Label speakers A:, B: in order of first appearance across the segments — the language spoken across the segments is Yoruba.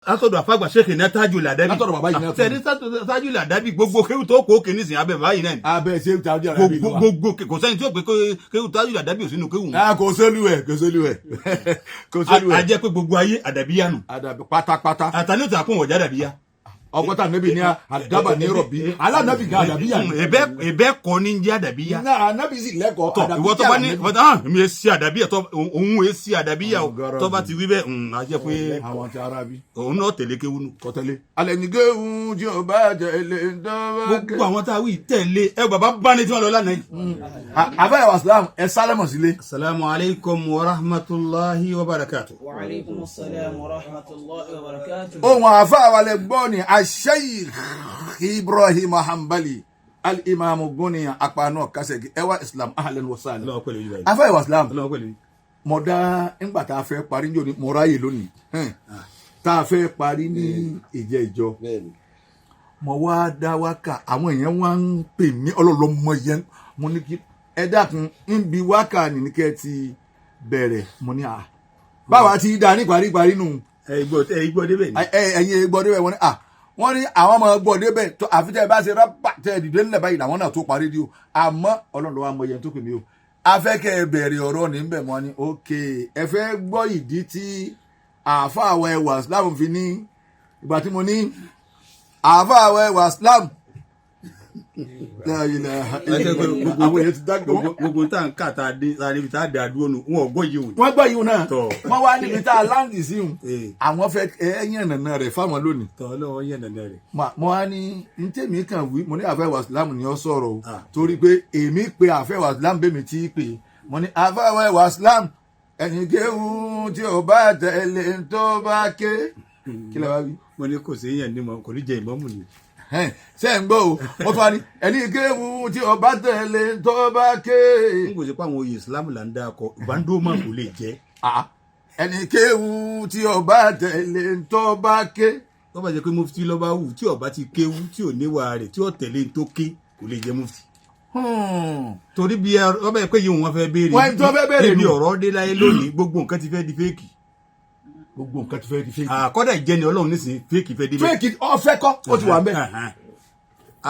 A: látọ̀dọ̀ àfàgbà ṣèkì ní Tajul Adabi.
B: látọ̀dọ̀ bàbá yìí náà.
A: sẹ́ni Tajul Adabi gbogbo kéwù tó kó kì í nísìnyí abẹ́ báyìí náà ni.
B: abẹ́ ṣé Tajul Adabi ló wà.
A: gbogbo kò sẹ́ni tí ó pé kéwù Tajul Adabi ò sínú kéwù.
B: kò sólú ẹ̀ kò sólú ẹ̀ kò sólú ẹ̀.
A: a jẹ́ pé gbogbo ayé àdàbíyá nù.
B: Adabi pátápátá.
A: àtàlẹ́ òtún àkóhùn ọ̀já àdàbíyá.
B: ọgọ́ta nẹ́bí ní àdàbà ní rọ̀bì alánàbì gan àdàbíyà.
A: ẹ̀bẹ̀ kọ́ ní jẹ́ àdàbíyá.
B: ànábì sì lẹ́kọ̀ọ́
A: àdàbíyà. ìwọ tó bá ní mi ò sí àdàbíyà òun ò sí àdàbíyà tó bá ti wí bẹ́ẹ̀ a jẹ́ pé
B: àwọn ti ara bí.
A: òun náà tẹ̀lé kéwú nù.
B: kọ́tẹ́lé. alẹ́ ní kéwú tí o bá tẹ̀lé dọ́wọ́.
A: gbogbo àwọn tá a wí tẹ̀lé bàbá bá ní tí wọ́n lọ lánàá yìí.
B: àbáyọ̀ wàsílám ẹ sálẹ̀mọ̀ sílé.
A: asalaamu alaykum wa rahmatulahi wa barakatu.
C: wa aleykum salaam wa rahmatulahi wa barakatu.
B: ohun àfa àwàlẹ̀ gbọ́ ni Sheikh Ibrahim Hanbali al-Imam Guni apanu kasegi ẹwà Islam ahlan wa sahlan. àfáà Islam mo dá nígbà tá a fẹ́ parí ní òní mo ráyè lónìí tá a fẹ́ parí ní ìjọ mo wá dá wákà àwọn èèyàn wá ń pè mí ọlọ́lọ́mọ yẹn mo ní kí ẹ dákun ń bi wákà nìkẹ́ ti bẹ̀rẹ̀ mo ní à báwa ti dá ní paríparí nù.
A: ẹ̀yin gbọ́ débẹ̀ ni.
B: ẹ̀yin gbọ́ débẹ̀ wọ́n ní à wọ́n ní àwọn ọmọ gbọ́ débẹ̀ tó àfi tẹ́ ẹ bá ṣe rábà tẹ́ ẹ dìde nílẹ̀ báyìí làwọn náà tó parí di o àmọ́ ọlọ́run ló wá mọ yẹn tó pè mí o afẹ́kẹ́ ẹ bẹ̀rẹ̀ ọ̀rọ̀ ní bẹ̀ mọ́ ni ok ẹ fẹ́ gbọ́ ìdí tí àáfàá wa ẹwà Islam fi ní ìgbà tí mo ní àáfàá wa ẹwà Islam
A: gbogbo èyí ti dágbò gbogbo tá n kà tá a dé níbi tá a dé àdúró nù wọn ò gbọ́ yìí o.
B: wọ́n gbọ́ yìí o náà wọ́n wá níbi tá a láǹdì sí un àwọn fẹ́ ẹ̀yàn nànà rẹ̀ fáwọn lónìí.
A: tọ́ lọ́wọ́ yẹn nànà rẹ̀.
B: mo wá ní ntẹ̀mí kan wí mo ní àfẹ́ wa Islam ni ó sọ̀rọ̀ o torí pé èmi pe àfẹ́ wa Islam bẹ́mi tí pè mo ní àfẹ́ wa Islam ẹ̀yìn kéwù tí o bá tẹ̀lé tó bá ké kí lè wá wí.
A: mo ní kò sí yẹn ní mọ kò ní jẹ ìmọ̀mù ni.
B: ṣé ń gbọ́ o wọ́n tún wá ní ẹni kéwù tí o bá tẹ̀lé tó bá ké.
A: n kò sí pé àwọn oyè Islam là ń dá akọ ìbándómà kò lè jẹ́.
B: ẹni kéwù tí o bá tẹ̀lé tó bá ké.
A: tó bá jẹ́ pé mufti ló bá wù tí ó bá ti kéwù tí ò níwà rẹ̀ tí ó tẹ̀lé tó ké kò lè jẹ́ mufti. torí bí ọba yẹ pé yìí wọn fẹ́ béèrè níbi ọ̀rọ̀ dé láyé lónìí gbogbo nǹkan ti fẹ́ di fẹ́ẹ̀kì.
B: gbogbo nǹkan ti fẹ́ di fẹ́ẹ̀kì.
A: àkọ́dà ìjẹni Ọlọ́run nísìnyí fẹ́ẹ̀kì fẹ́ di bẹ́ẹ̀.
B: fẹ́ẹ̀kì ọ̀fẹ́ kọ́ ó ti wà ń bẹ̀.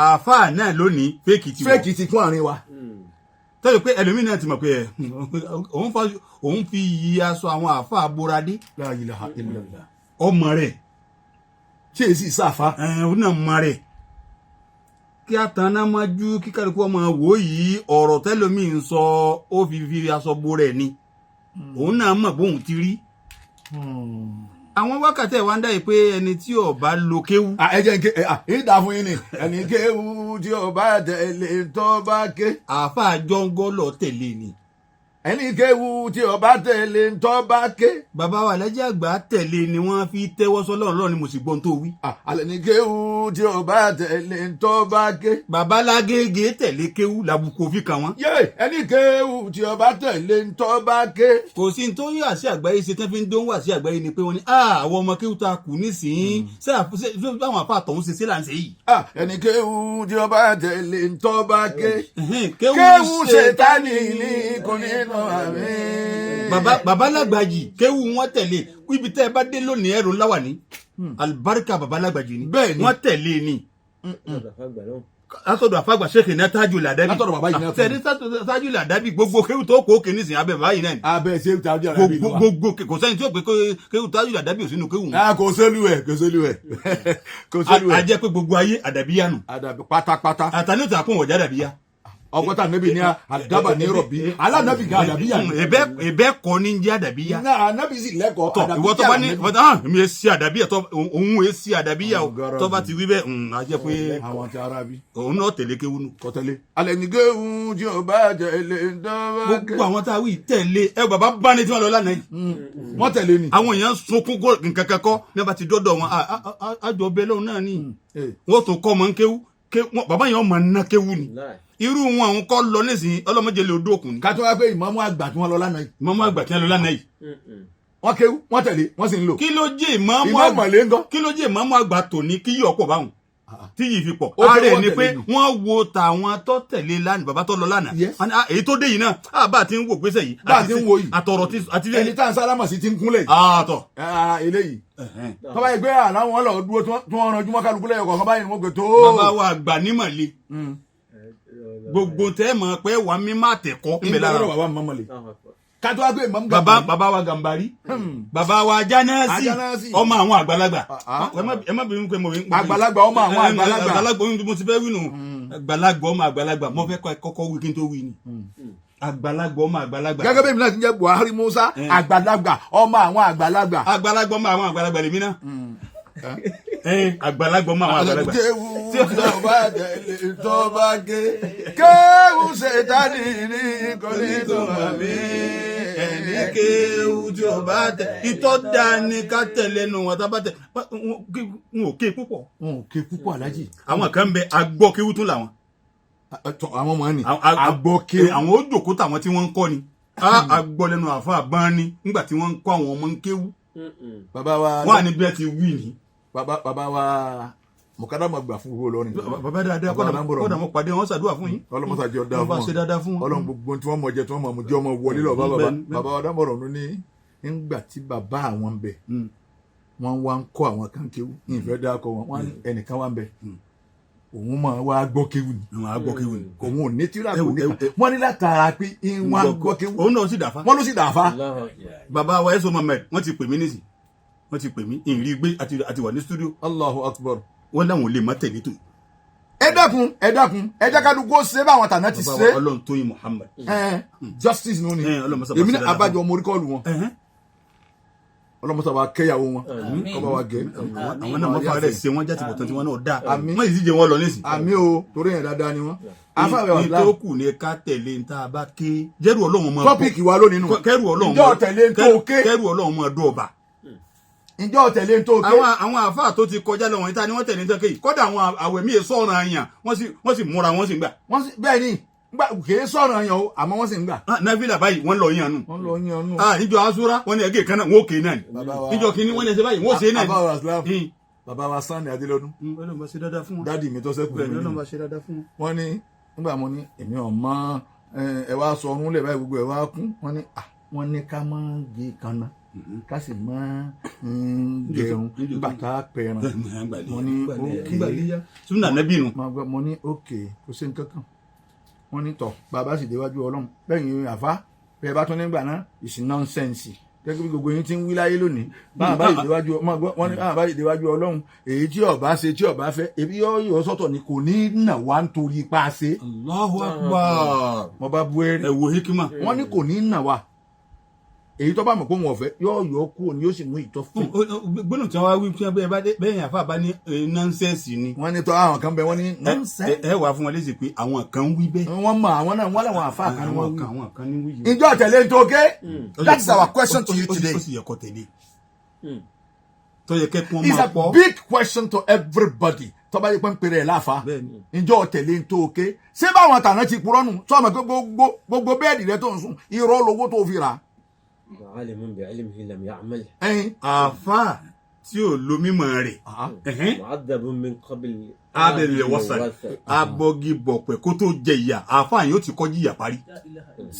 A: àáfàá náà lónìí fẹ́ẹ̀kì ti wọ̀.
B: fẹ́ẹ̀kì ti kún àárín wa.
A: tọ́jú pé ẹlòmíín náà ti mọ̀ pé òun fi yí aṣọ àwọn àáfàá boradé.
B: La ilaha illallah.
A: ọmọ rẹ̀.
B: ṣé èsì sáfà.
A: òun náà mọ rẹ̀. kí a tan náà máa ju kí kálukú ọmọ wò yìí ọ̀rọ̀ tẹ́lòmíín sọ ó fi aṣọ bo rẹ̀ ni. òun náà mọ̀ bóun ti rí. àwọn wákàtí ẹ̀ wá ń dá yìí pé ẹni tí ó bá lo kéwú.
B: ẹ jẹ́ nke ìdá fún yín ni ẹni kéwú tí ó bá tẹ̀lé tó bá ké.
A: àáfàá jọ́ngọ́ lọ tẹ̀lé ni.
B: ẹni kéwú tí ó bá tẹ̀lé tó bá ké.
A: bàbá wa Alhaji Àgbà tẹ̀lé ni wọ́n fi tẹ́wọ́ sọ́lọ́run lọ́run ni mo sì gbọ́n tó wí.
B: alẹ́ ni kéwú tí ó bá tẹ̀lé tó bá ké.
A: bàbá Lágége tẹ̀lé kéwú làbùkù òfin kan wọn.
B: yé ẹni kéwú tí ó bá tẹ̀lé tó bá ké.
A: kò sí ní tó yọ àṣì àgbáyé ṣe tán fi ń dóhùn wá sí àgbáyé ni pé wọ́n ní àwọn ọmọ kéwú ta kù nísìnyí ṣé àwọn àfa àtọ̀hún ṣe là ń ṣe yìí.
B: ẹni kéwú tí ó bá tẹ̀lé tó bá ké. kéwú ṣètánì ní kò ní nà àmì.
A: bàbá Lágbàjì kéwú wọn tẹ̀lé ibi tẹ́ ẹ bá dé lónìí ẹrù ńlá wà ní alibarika bàbá Lágbàjì ni wọ́n tẹ̀lé ni. látọ̀dọ̀ àfàgbà ṣèkì ní Tajul Adabi.
B: látọ̀dọ̀ bàbá yìí náà.
A: sẹ́ni Tajul Adabi gbogbo kéwú tó kó kì í nísìnyí abẹ́ báyìí náà ni.
B: abẹ́ ṣé Tajul Adabi ló wà.
A: gbogbo kò sẹ́ni tí ó pé kéwú Tajul Adabi ò sínú kéwú.
B: kò sólú ẹ̀ kò sólú ẹ̀ kò sólú ẹ̀.
A: a jẹ́ pé gbogbo ayé àdàbíyá nù.
B: àdàbí pátápátá.
A: àtàlẹ́ òtún àkóhùn ọ̀já àdàbíyá.
B: ọgọ́ta nẹ́bí ní àdàbà ní rọ̀bì alánàbì gan àdàbíyà.
A: ẹ̀bẹ̀ kọ́ ní jẹ́ àdàbíyà.
B: ànábì sì lẹ́kọ̀ọ́
A: ìwọ tó bá ní mi ò sí àdàbíyà òun ò sí àdàbíyà tó bá ti wí bẹ́ẹ̀ a jẹ́ pé
B: àwọn ti ara bí.
A: òun náà tẹ̀lé kéwú nù.
B: kọ́tẹ́lé. alẹ́ ní kéwú tí o bá tẹ̀lé dọ́wọ́.
A: gbogbo àwọn tá a wí tẹ̀lé bàbá bá ní tí wọ́n lọ lánàá yìí.
B: wọ́n tẹ̀lé ni.
A: àwọn èèyàn sunkún nǹkan kẹ́kọ́ ní bá ti dọ́dọ̀ wọn àjọ bẹ́ẹ̀ lọ́hùn náà ni wọ́n tó kọ́ ọmọ ń kéwú bàbá yẹn ọmọ ńná kéwú ni irú wọn àwọn kọ́ lọ nísìnyí ọlọ́mọdé lè odó òkun ni.
B: ká tó wá pé ìmáàmù àgbà tí wọ́n lọ lánàá yìí.
A: ìmáàmù àgbà tí wọ́n lọ lánàá yìí.
B: wọ́n kéwú wọ́n tẹ̀lé wọ́n sì ń lò.
A: kí ló jẹ́ ìmáàmù
B: àgbà
A: àgbà tòní kí yọ̀ pọ̀ báwọn. tí yìí fi pọ̀
B: Ó fẹ́
A: ààrẹ
B: wọ́n
A: ni pé
B: tẹ̀lé ni.
A: wọ́n wo tàwọn tó tẹ̀lé lánàá bàbá tó lọ lánàá
B: Yes.
A: Wọ́n ní, èyí tó dé yìí náà bá a ti ń wò gbèsè yìí
B: Bá a ti ń wo yìí.
A: àtọ̀rọ̀ tí àti
B: ẹni tá à ń sálámà sí ti ń kúnlẹ̀
A: àtọ̀
B: eléyìí tọ́ba yìí gbé àláwọn lọ dúró tí wọ́n ranjú mọ́ kálukú lẹ́yìn kọ̀ọ̀kan báyìí ni wọ́n gbé tó.
A: bàbá wa àgbà nímọ̀lẹ́ gbogbo tẹ́ mọ̀ pé wà mí má tẹ̀kọ́ ń bẹ lára
B: ìgbà bàbá mọ́mọ́lẹ̀ kátó wá gbé ìmọ̀
A: bàbá wa Gàmbàrí bàbá wa Jánásì
B: Ajánásì.
A: ọmọ àwọn àgbàlagbà
B: Ah.
A: ẹ má bínú pé mo
B: àgbàlagbà ọmọ àwọn àgbàlagbà.
A: àgbàlagbà ohun tí mo ti fẹ́ wí nù àgbàlagbà ọmọ àgbàlagbà mo fẹ́ kọ́kọ́ wí kí n tó wí ni àgbàlagbà ọmọ àgbàlagbà
B: gẹ́gẹ́ bí èmi náà ti ń jẹ́ Buhari Musa àgbàlagbà ọmọ àwọn àgbàlagbà.
A: àgbàlagbà ọmọ àwọn àgbàlagbà lèmi náà àgbàlagbà ọmọ àwọn àgbàlagbà
B: kéwù tọba tẹlẹ tọba ké kéwù ṣètánì ní kọ́lé tọba mi.
A: ẹni kéwù tí o bá tẹ ìtọ́ da ni ká tẹ̀lé nu wọn tá bá tẹ n ò ké púpọ̀
B: wọn ò ké púpọ̀ alájì.
A: àwọn kan bẹ agbọ́ kéwù tún làwọn
B: àwọn ọmọ ni
A: Àwọn-
B: agbọ́ kéwù.
A: àwọn ó jòkó tàwọn tí wọ́n ń kọ́ ni agbọ́ lẹ́nu àfa àbán ni nígbà tí wọ́n ń kọ́ àwọn ọmọ ń kéwù
B: bàbá wa
A: wọ́n à ní bí wọ́n ti wí ni.
B: bàbá wa mọ̀kádàmà gbà fún owó lọ́rin.
A: bàbá dáadáa
B: Bàbá Alámbọ̀rọ̀.
A: kọ́dà mo pàdé wọn ṣàdúrà fún yín
B: ọlọ́mọsàjì ọ̀dà
A: wọ́n bá
B: fún
A: ṣe dáadáa fún wọn.
B: ọlọ́run gbogbo tí wọ́n mọ̀ jẹ tí wọ́n mọ̀ mú jẹ́ ọmọ wọlé lọ bàbá
A: Bẹ́ẹ̀ni, bẹ́ẹ̀ni.
B: bàbá Alámbọ̀rọ̀ ló ní nígbà tí bàbá àwọn ń bẹ wọ́n wá ń kọ́ àwọn kan kéwú ìfẹ́ dákọ̀ wọn ẹnìkan wá ń bẹ òun máa wá gbọ́ kéwú ni
A: àwọn agbọ́ kéwù ni.
B: òun ò ní tíra
A: Ẹ
B: kò
A: wò,
B: ní
A: ẹ wò,
B: kan wọ́n ní látara pé ìwọ̀n gbọ́ kéwú
A: òun náà sì dàfa.
B: wọ́n ló sì dàáfà.
A: bàbá wa ẹ̀sọ́ Mohammed wọ́n ti pè mí nísì wọ́n ti pè mí ìrìn gbé àti wà ní stúdíò
B: Allahu Akbar.
A: wọ́n láwọn ò lè má tẹ̀lé tó.
B: ẹ dákun ẹ jẹ́ ká dúró ṣe báwọn tàná ti
A: bàbá
B: ṣe
A: wa Ọlọ́run Tóyìn Muhammad.
B: justice nù ni
A: Ọlọ́mọsá bá
B: èmi
A: ṣe
B: ní
A: dáadáa.
B: abájọ ọmọ orí kọlù wọn ọlọmọsá wa kẹyàwó wọn kọba wa gẹ
A: àwọn náà wọ́n fara rẹ̀ ṣe wọ́n jáde bọ̀tán tí wọ́n náà dáa.
B: Àmín.
A: wọ́n yìí sì jẹ́ wọn lọ nísì.
B: àmì o torí yẹn dáadáa ni wọn. afáwẹ̀ wà
A: ní
B: láà
A: tó kù ní ká tẹ̀lé ní tá a bá ké jẹ́rù Ọlọ́run mọ́
B: tọ́pìkì wa lónìí nù.
A: kẹ́rù Ọlọ́run
B: ìjọ tẹ̀lé ń tó ké
A: kẹ́rù Ọlọ́run mọ́ ọdún ọba.
B: ìjọ tẹ̀lé ń tó ké.
A: àwọn àfáà tó ti kọjá lọ wọ̀nyí tá ni wọ́n tẹ̀lé ní tẹ́kẹ́ yìí kọ́dà àwọn àwẹ̀mí èso ọ̀ràn àyàn wọ́n sì múra wọ́n sì ń gbà.
B: wọ́n sì bẹ́ẹ̀ ni kìí sọ̀rọ̀ yẹn o àmọ́ wọ́n sì ń gbà.
A: náfìlà báyìí wọ́n lọ yàn nù.
B: wọ́n lọ yan nù.
A: níjọ asúra wọ́n ní ẹgẹ́ kan náà wọ́n ó kéé náà ni.
B: Bàbá wa-
A: níjọ kínní wọ́n ní ẹsẹ̀ báyìí wọ́n ó ṣe náà ni.
B: bàbá wa Islam bàbá wa Sunday Adélọ́dún
A: Ọlọ́run bá ṣe dáadáa fún wọn.
B: dádì mi tó sẹ́kù
A: bẹ́ẹ̀ ni
B: mi
A: Ọlọ́run
B: ni.
A: bá ṣe dáadáa fún wọn.
B: wọ́n ní nígbà mo ní èmi ọmọ ẹ wá sọ ọrùn lẹ báyìí gbogbo ẹ wá kún wọ́n ní wọ́n ní ká má gé kanna ká sì má gẹrun nígbà tá a pẹran mo ní òkè
A: súnà nẹ́bí nù.
B: mo ní òkè kò sí nǹkan kan wọ́n ní tọ̀ bàbá sì déwájú Ọlọ́run bẹ́ẹ̀ àfa bẹ́ẹ̀ bá tún nígbà náà ìsìn nọ́nsẹ̀nsì gẹ́gẹ́ bí gbogbo yín ti ń wí láyé lónìí báwọn bá yìí déwájú wọ́n ní báwọn bá yìí déwájú Ọlọ́run èyí tí ọba ṣe tí ọba fẹ́ ebi yọ sọ́tọ̀ ni kò ní nà wá nítorí ipa ṣe.
A: Allahu Akbar.
B: mo bá bu eré
A: ẹ wo hikima.
B: wọ́n ní kò ní nà wá èyí tó bá mọ̀ pé wọn ò fẹ́ yọ kúrò ni yóò sì mú ìtọ́ fún.
A: gbọ́dọ̀ tí wọ́n wá wí fún ẹ bẹ́ẹ̀ yẹn àfa bá ní nọ́nsẹ̀nsì ni.
B: wọ́n ní tọ́ àwọn kan bẹ wọ́n ní nọ́nsẹ̀.
A: ẹ wà fún wọn léṣe pé àwọn kan wí bẹ́ẹ̀.
B: wọ́n mọ àwọn náà wọ́n làwọn àfa kan ni wọ́n wí.
A: àwọn kan ní wí yìí.
B: ìjọ tẹ̀lé ń tó ké that is our question to you today.
A: ó sì yẹ kó tẹ̀lé. tó yẹ kẹ́kọ̀ọ́
B: It's
A: máa
B: a
A: pọ̀.
B: big question to everybody tó bá yẹ pé ń pèrè ẹ̀ láfa
A: Bẹ́ẹ̀ni.
B: ìjọ tẹ̀lé ń tó ké ṣé báwọn tàná ti purọ́ nù sọ ma pé gbogbo bẹ́ẹ̀dì rẹ tó ń sùn irọ́ lówó tó fi rà.
D: عالم بعلمه لم يعمل
B: ẹyin
A: àfa tí ò lo mímọ̀ rẹ̀.
D: معذب من قبل
A: abẹ́lẹ̀ wọ́sàn abọ́gi bọ̀pẹ̀ kó tó jẹ ìyà àfa yìí ó ti kọjú ìyà parí.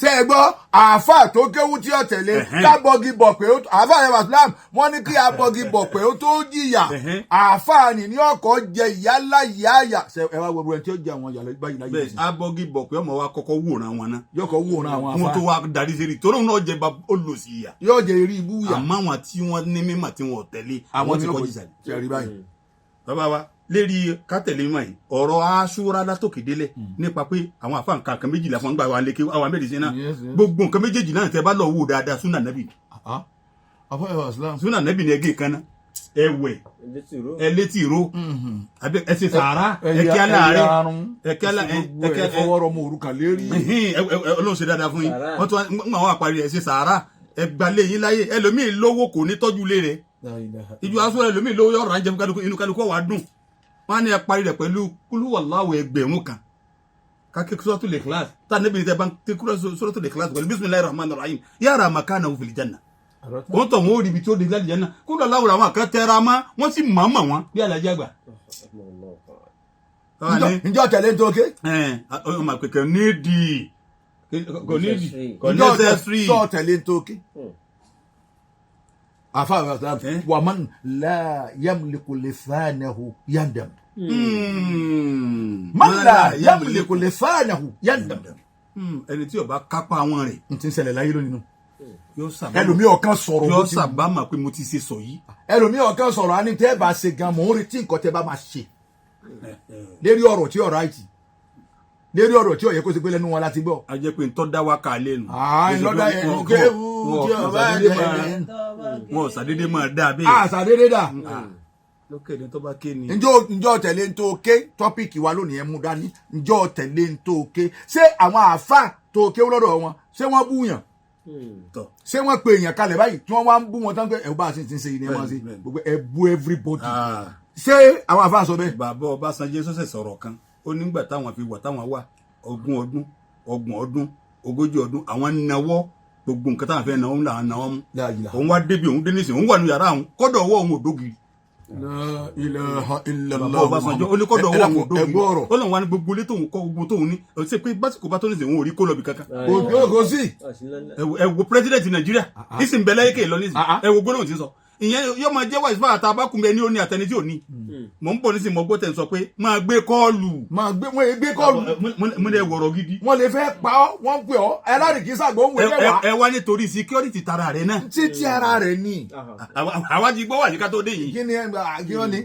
B: ṣe é gbọ́ àáfà tó kéwú tí ó tẹ̀lé kábọ́gì bọ̀ pé àáfà yẹn wà Islam wọ́n ní kí abọ́gì bọ̀ pé ó tó jìyà àáfà ni ní ọkọ̀ jẹ ìyá ńlá ìyá àyà. ṣe ẹ wá gbogbo ẹni tí ó jẹ àwọn ìyàlẹ́ báyìí láyé
A: bẹ́ẹ̀
B: yìí
A: abọ́gi bọ̀pẹ̀ ọmọ wa kọ́kọ́ wòran wọn náà.
B: yọkọ̀ wòran àwọn
A: wọn tó
B: àáfà
A: wá darí sí rí torí òun náà jẹ bá olùsí ìyà.
B: yóò jẹ eré ibú yà
A: àmọ́ àwọn tí wọ́n ní mímọ̀ tí wọ́n tẹ̀lé àwọn ti kọjú ìsàlẹ̀.
B: ṣe rí báyìí.
A: bàbá wa lérí kátẹ̀lé mímọ̀ yìí ọ̀rọ̀ aṣúra látòkè délẹ̀ nípa pé àwọn àfa nǹkan kan méjìlá fún gbà wà lékè àwọn méjì sí náà
B: Yes, yes.
A: gbogbo nǹkan méjèèjì náà tẹ bá lọ wò dáadáa súnà nẹ́bì
B: àáfà yẹn wà Islam.
A: súnà nẹ́bì ni ẹgẹ́ kan náà ẹwẹ̀
D: التي رو
A: ẹ létí ìró ẹ ṣe sàárà ẹ kí á láàárẹ̀ ẹ kí á
B: ẹ fọwọ́rọ̀ mọ òrùka lérí.
A: ọlọ́run ṣe dáadáa fún yín
D: Sàárà.
A: wọ́n tún wá àwọn àparí ẹ ṣe sàárà ẹ gbalẹ̀ yín láyé ẹlòmíì lówó kò ní tọ́jú ilé rẹ̀ ìjọ aṣọ ẹlòmíì lówó yọ̀ọ̀rọ̀ àjẹmú kálukú inú kálukú wà dùn wọ́n á ní ẹ parí rẹ̀ pẹ̀lú kúlúwàláwọ̀ ẹgbẹ̀rún kan kake suratul ikhlas ta nabi te ban te suratul ikhlas wal bismillahir rahmanir rahim yara makana fil janna wọ́n tó wọ́n rí bí tó de la janna ko la lawra wa kan tera ma wọ́n sì mama wọ́n bí alaji àgbà
B: ǹjọ́ tẹ̀lé ń tó ké.
A: ọmọ àpèkè nídìí kò nídìí kò necessary.
B: sọ tẹ̀lé ń tó ké. àfa àwọn ọ̀sán wà man la yamliku lisanahu yandam. man la yamliku lisanahu yandam.
A: ẹni tí ó bá kápá àwọn rẹ̀.
B: n ti ń ṣẹlẹ̀ láyé lónìí nù.
A: ẹlòmíì
B: ọ̀kan sọ̀rọ̀
A: yóò sábàámà pé mo ti ṣe sọ yìí.
B: ẹlòmíì ọ̀kan sọ̀rọ̀ á ní tẹ́ ẹ bá ṣe gan mò ń retí nǹkan tẹ́ bá máa ṣe lérí ọ̀rọ̀ tí ọ̀rọ̀ àìtì lérí ọ̀rọ̀ tí ọ̀yẹ́ kó ṣe pé lẹ́nu wọn láti gbọ́.
A: a jẹ́ pé ntọ́ dá wa kà lẹ́nu.
B: ìlọ́dà yẹn kéwù tí ọba jẹ́
A: wọn ò sàdédé máa dá bẹ́ẹ̀.
B: sàdédé dà.
A: lókè ní tó bá ké ni.
B: ǹjọ́ tẹ̀lé ń tó ké tọ́pìkì wa lónìí ẹ̀ mú dání ǹjọ́ tẹ̀lé ń tó ké ṣé àwọn àáfà tó ké lọ́dọ̀ wọn ṣé wọ́n búyàn ṣé wọ́n pe èèyàn kalẹ̀ báyìí tí wọ́n wá ń bú wọn tán pé ẹ̀ bá a ṣe ti ń ṣe yìí ni ẹ̀ máa ṣe gbogbo ẹ̀ bú everybody ṣé àwọn àáfà sọ bẹ́ẹ̀.
A: bàbá Ọbásanjọ́ sọ̀sẹ̀ sọ̀rọ̀ kan ó nígbà táwọn fi wà táwọn wà 20 ọdún 30 ọdún 40 ọdún àwọn náwó gbogbo nǹkan táwọn fẹ́ náwó làwọn náwó mú òun wá débi òun dé nísìnyí òun wà ní yàrá àwọn kọ́dọ̀ ọwọ́ òun ò dógiri. bàbá Ọbásanjọ́ ó ní kọ́dọ̀ ọwọ́ òun ò dógiri ó lọ́n wá ní gbogbo ilé tóun kọ́ gbogbo tóun ní ṣe pé básìkò bá tó ní sìn òun ò rí kó lọ bí kankan.
B: kò sí.
A: ẹ wo president Nàìjíríà ìsìn bẹ́lẹ́ yìí kè lọ nísìn ẹ wo gbólóhùn tí ń sọ ìyẹn yóò máa jẹ́ wáyé fún àtàbákùnrin ẹni ó ní àtẹni tí ò ní. mò ń bọ̀ nísìnyí mo gbọ́ tẹ̀ ń sọ pé máa gbé kọ́ọ̀lù.
B: wọ́n gbé kọ́ọ̀lù.
A: mo lè wọ̀rọ̀ gidi.
B: wọ́n lè fẹ́ pa ọ́ wọ́n pè ọ́ ẹlẹ́rìí sàgbọ́n wẹ̀ wá.
A: ẹ wá nítorí security tara rẹ náà.
B: títí ara rẹ̀ ni.
A: àwa ti gbọ́ wà ní ká tó dé yìí.
B: kí ni kí wọ́n ní.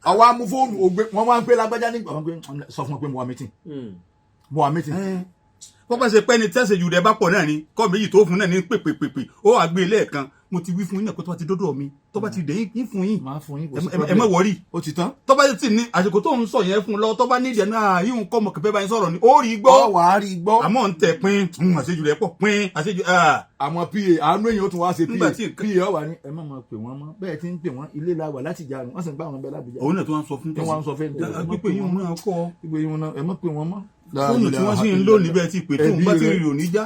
B: àwa mú fóònù ògbé wọ́n máa ń pè lágbájá nígbà wọn pé sọ fún wọn pé mo wà mítìn.
A: wọ́n bá ṣe pẹ́ ni tẹ́sẹ̀ jù rẹ̀ bá pọ̀ náà ni kọ́ méjì tó fún náà ní pèpèpèpè ó wà gbé lẹ́ẹ̀kan mo ti wí fún yín náà kó tó bá ti dọ́dọ̀ mi tó bá ti dé yín fún yín ẹ má wọrí
B: ó ti tán
A: tó bá ti ní àsìkò tó ń sọ yẹn fún lọ tó bá ní ìdẹ̀ náà yín kọ́ mọ̀ kẹfẹ́ bá yín sọ̀rọ̀ ni ó rí gbọ́
B: ọ wà á rí gbọ́
A: àmọ́ ń tẹ̀ pín àṣejù rẹ̀ pọ̀ pín àṣejù.
B: àwọn pa àánú èèyàn ó tún wá ṣe pa ọ wà ní ẹ má máa pè wọ́n mọ́ bẹ́ẹ̀ tí ń pè wọ́n ilé la wà láti jà wọ́n sì ń bá wọn bẹ́ẹ̀ lábìjà.
A: òun náà tó wá ń sọ fún fóònù tí wọ́n sì ń lò níbẹ̀ tí pè tó ń bá tí rí rò níjà.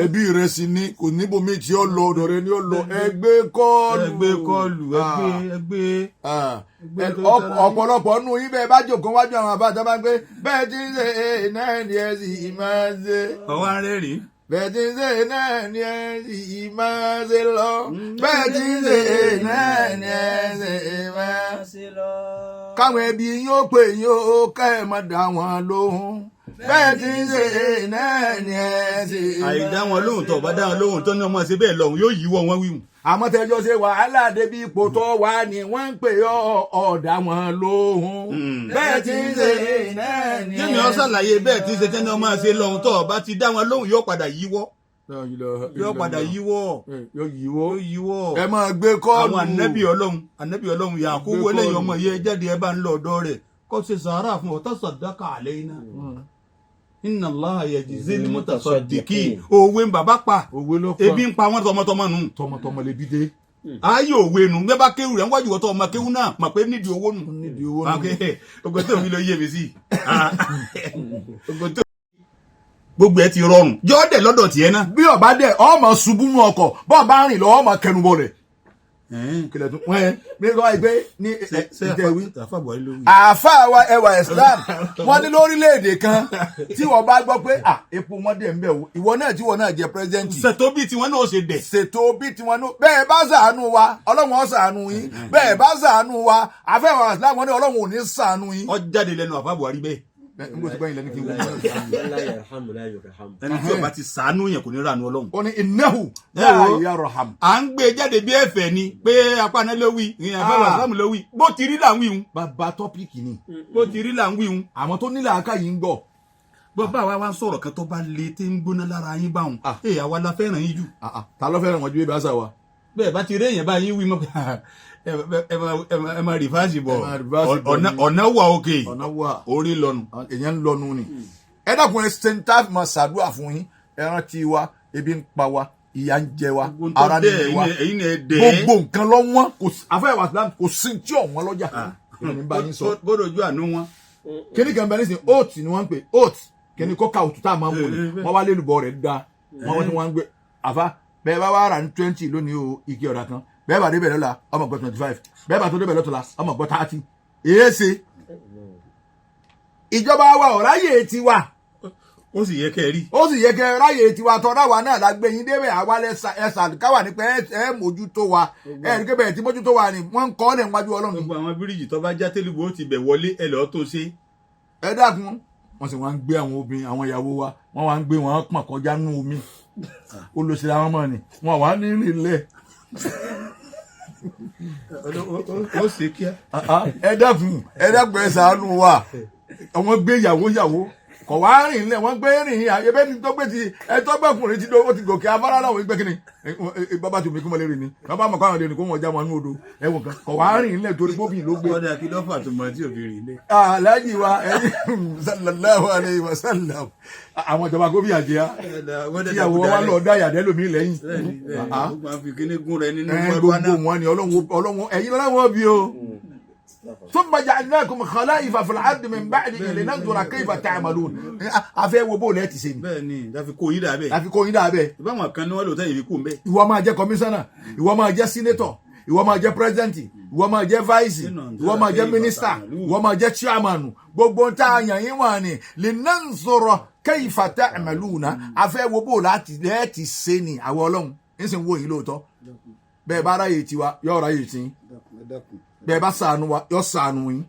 B: ẹbí rẹ sì ni kò níbomi tí ó lọ ọ̀dọ̀ rẹ ni ó lọ ẹgbẹ́ kọ́ọ̀lù ọ̀pọ̀lọpọ̀ nù yín bẹ́ẹ̀ bá jòkó wájú àwọn àbájá bá ń gbé bẹ́ẹ̀ tí ń ṣe náà ni ẹ sì máa ṣe.
A: ọwọ́ arẹ́rìn.
B: bẹ́ẹ̀ tí ń ṣe náà ni ẹ sì máa ṣe lọ bẹ́ẹ̀ tí ń ṣe náà ni ẹ sì máa ṣe lọ. káwọn ẹbí yín ó pè yín ó ká ẹ̀ má dá wọn lóhùn bẹ́ẹ̀ tí ń ṣe náà ni ẹ sì máa.
A: àìdá wọn lóhùn tó bá dá wọn lóhùn tó ní ọmọ ṣe bẹ́ẹ̀ lọ́hùn yóò yíwọ́ wọn wíwùn.
B: àmọ́ tẹ́jọ́ ṣe wàhálà débi ipò tó wà ní wọ́n ń pè ọ́ ọ̀dà wọn lóhùn bẹ́ẹ̀ tí ń ṣe náà ni ẹ.
A: jẹ́mi ọ́ ṣàlàyé bẹ́ẹ̀ tí ń ṣe tẹ́ni ọmọ ṣe lọ́hùn tó bá ti dá wọn lóhùn yóò padà yíwọ́. yóò yíwọ́.
B: ẹ máa gbé kọ́ọ̀lù.
A: àwọn ànábì ọlọ́run Yakubu eléyìí ọmọ yẹ jáde ẹ bá ń lọ ọ̀dọ̀ rẹ̀ kó ṣe sàárà fún ọ̀tá sàdákà àlẹ́ iná. Inna Allaha yajzil mutasaddiqin. òwe ń bàbá pa ebi ń pa wọn tọmọtọmọ nù.
B: tọmọtọmọ lè bí dé.
A: ayé òwe nù bẹ́ẹ̀ bá kéwù rẹ̀ ń wájú ọ̀tọ̀ ọmọ kéwù náà mà pé nídìí owó nù. ogun tó mi lọ yé mi sí. gbogbo ẹ ti rọrùn jọ́ọ́dẹ̀ lọ́dọ̀ tiẹ̀ náà.
B: bí ọba dẹ ọmọ ṣubú nù ọkọ̀ bọ́ọ̀ bá rìn lọ ọmọ kẹnubọ rẹ̀. kílẹ̀ tún wọ́n ní kọ́ ẹgbẹ́ ní ìtẹ̀wí. àáfà wa ẹwà Islam wọ́n ní lórílẹ̀‐èdè kan tí wọ́n bá gbọ́ pé epo wọn dẹ̀ ń bẹ̀ wò ìwọ náà tí wọ́n náà jẹ́ pírẹ́sidẹ́ǹtì.
A: ṣètò bí tiwọn náà ṣe dẹ̀.
B: ṣètò bí tiwọn náà bẹ́ẹ̀ bá ṣàánú wa Ọlọ́run ó ṣàánú yín bẹ́ẹ̀ bá ṣàánú wa àáfà ẹwà Islam wọ́n ní Ọlọ́run ò ní ṣàánú yín.
A: ó jáde lẹ́nu àfà Buhari bẹ́ẹ̀.
B: n bó ti báyìí lẹ́nu kí n wọ́n.
A: ẹni tí ó bá ti ṣàánú yẹn kò ní rànú Ọlọ́run.
B: ó ní innahu la yarham.
A: à ń gbé jáde bí ẹ̀fẹ̀ ni pé apáná ló wí ìyẹn àfẹ́ wàsámù ló wí bó ti rí là ń wí hun.
B: bàbá tọ́pìkì ni.
A: bó ti rí là ń wí hun.
B: àwọn tó nílẹ̀ àká yìí ń gbọ́.
A: bàbá wa wá sọ̀rọ̀ kan tó bá le tí ń gbóná lára yín báwọn. àwa la fẹ́ràn yín jù.
B: ta ló fẹ́ràn wọn ju bébí àṣà wa.
A: bẹ́ẹ̀ bá ti rí èèyàn báyìí wí mọ́ ẹ máa rìfáàsì bọ̀ ọ̀nà wà òkè orí lọ́nu.
B: èèyàn ń lọ́nu ni. ẹ dákun ẹ sèǹtà máa ṣàdúrà fún yín ẹ rántí wa ebi ń pa wa ìyà ń jẹ wa ara ń jẹ wa gbogbo nǹkan lọ wọn àfẹ́ wà Islam kò sí tí ò wọn lọ́jà.
A: bọ́dọ̀ ojú àánú wọn.
B: kíní kan bẹ nísìnyí oat ni wọ́n ń pè oat kíní kọ́ka òtún tá a máa ń wò ni wọ́n wá lélùbọ̀ rẹ̀ dá wọ́n wọ́n ń gbé àfa bẹ́ẹ̀ bá wà rà ní 20 lónìí o ike ọ̀dà kan bẹ́ẹ̀ bá débẹ̀ lọ́la ọmọ gbọ́ 25 bẹ́ẹ̀ bá tó débẹ̀ lọ́tọ̀la ọmọ gbọ́ 30 èé ṣe ìjọba wa ò ráyè tiwa
A: ó sì yẹ kẹ́ rí.
B: ó sì yẹ kẹ́ ráyè tiwa tọ́ra wa náà la gbé yín débẹ̀ àwa ẹ̀sà káwà ní pé ẹ mójútó wa ẹ ní kébẹ̀ tí mójútó wa ni wọ́n ń kọ́ ọ́ lẹ̀ níwájú ọlọ́run.
A: gbogbo àwọn bíríìjì tó bá já télébù ó ti bẹ̀ wọlé ẹ lọ́ọ́ tó ṣe.
B: ẹ dákun wọ́n sì wá ń gbé àwọn obìnrin àwọn ìyàwó wa wọ́n wá ń gbé wọn pọ̀n kọjá nínú omi olùsílẹ̀ àwọn ọmọ ni wọ́n wá ní nílẹ̀.
A: ó ṣe kíá.
B: ẹ dákun ẹ ṣàánú wa àwọn gbé ìyàwó kọ̀ wá rìn lẹ̀ wọ́n gbé rìn ayébẹ́ ní tó gbé ti ẹtọ́ gbẹ̀kùnrin tí ó ti gòkè afárá náà wọ́n gbé kíni bàbá tó mi kí wọ́n lè rìn ni bàbá mọ̀ káwọn lè kó wọn já wọn ní odò ẹ̀wọ̀n kan kọ̀ wá rìn lẹ̀ torí bóbì ló gbé.
A: ọ̀dà kí lọ́fà tó mọ̀ tí òbí rìn lẹ̀.
B: aláàjì wa ẹni sallallahu alayhi wa sallam àwọn ìjọba gómìn àjẹyà tíyàwó wa lọ dá yàdẹ́ lómi lẹ́yìn. gbogbo wọn ni ọlọ́run ẹ̀yin lọ́wọ́ bí o. ثم جعلناكم خلائف في الارض من بعده لننظر كيف تعملون afẹ́ wo bó lẹ ti ṣe ni.
A: bẹ́ẹ̀ni láfi kó yín dà bẹ́ẹ̀.
B: láfi kó yín dà bẹ́ẹ̀.
A: ìbáwọn kan ní wọn lò tẹyìn fi kú mbẹ.
B: ìwọ máa jẹ́ kọmíṣánná ìwọ máa jẹ́ sínétọ̀ ìwọ máa jẹ́ pírẹsidẹǹtì ìwọ máa jẹ́ fáìsì ìwọ máa jẹ́ mínísítà ìwọ máa jẹ́ chairman gbogbo tá a yàn yín wà ní linanzura kayfa ta'maluna afẹ́ wo bó láti lẹ ti ṣe ni àwọn Ọlọ́run ń sìn wo yín lóòótọ́ bẹ́ẹ̀ bá ráyè tiwa yóò ráyè tí bẹ́ẹ̀ bá ṣàánú wa yóò ṣàánú yín.